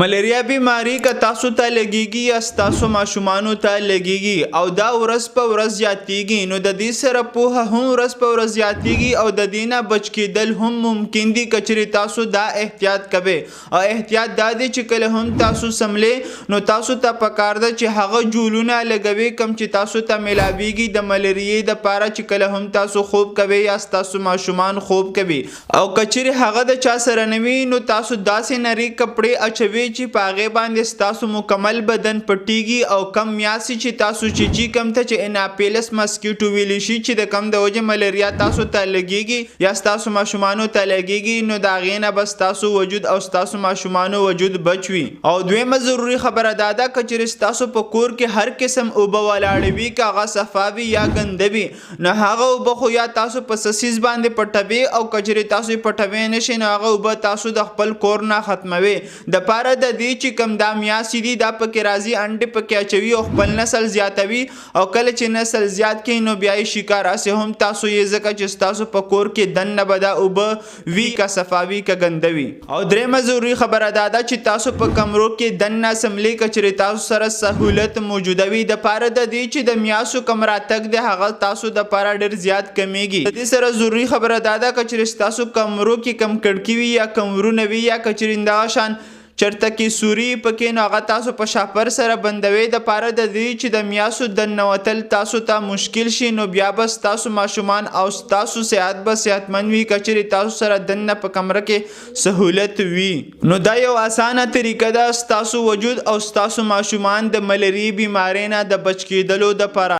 ملیریا بیماری که تاسو ته لګیږي یا ستاسو ماشومانو ته لګیږي او دا ورځ په ورځ زیاتیږي نو د دې سره پوهه هم ورځ په ورځ زیاتیږي او د دې نه بچ کېدل هم ممکن دي که چېرې تاسو دا احتیاط کوئ او احتیاط دا دی چې کله هم تاسو سملې نو تاسو ته پکار ده چې هغه جولونه لګوئ کوم چې تاسو ته میلاویږي د ملیریې دپاره چې کله هم تاسو خوب کوئ یا ستاسو ماشومان خوب کوي او که چېرې هغه د چا سره نه وي نو تاسو داسې نري کپړې اچوئ چې په هغې باندې ستاسو مکمل بدن پټیږي او کم میاشتې چې تاسو چیچي کم ته چې اناپیلس مسکیټو ویلی شي چې د کم د وجې ملیریا تاسو ته لګیږي یا ستاسو ماشومانو ته لګیږي نو د هغې نه به ستاسو وجود او ستاسو ماشومانو وجود بچ وي او دویمه ضروري خبره دا ده که چېرې ستاسو په کور کې هر قسم اوبه ولاړې وي که هغه صفا وي یا ګنده وي نو هغه اوبه خو یا تاسو په سسیز باندې پټوي او که چېرې تاسو یې پټوی نه شئ نو هغه اوبه تاسو د خپل کور نه ختموي دپاره د دې چې کم دا میاشتې دي دا پکې راځي انډې پکې اچوي او خپل نسل زیاتوي او کله چې نسل زیات کوي نو بیا یې شکار هسې هم تاسو یې ځکه چې ستاسو په کور کې دننه به دا اوبه وي که صفا وي که ګنده وي او درېیمه ضروري خبره دا ده چې تاسو په کمرو کې دننه سملې که چېرې تاسو سره سهولت موجوده وي دپاره د دې چې د میاشتو کم راتګ دی هغه تاسو دپاره ډېر زیات کمیږي د دې سره ضروري خبره دا ده که چېرې ستاسو کمرو کې کم کړکي وي یا کمرونه وي یا که چېرې دغه شان چرته کې سوري پکې نو هغه تاسو په شاپر سره بندوي دپاره د دې چې د میاشتو دننوتل تاسو ته مشکل شي نو بیا به ستاسو ماشومان او ستاسو صحت به صحتمند وي که چېرې تاسو سره دننه په کمره کې سهولت وي نو دا یو اسانه طریقه ده ستاسو وجود او ستاسو ماشومان د ملیریا بیمارۍ نه د بچ کېدلو دپاره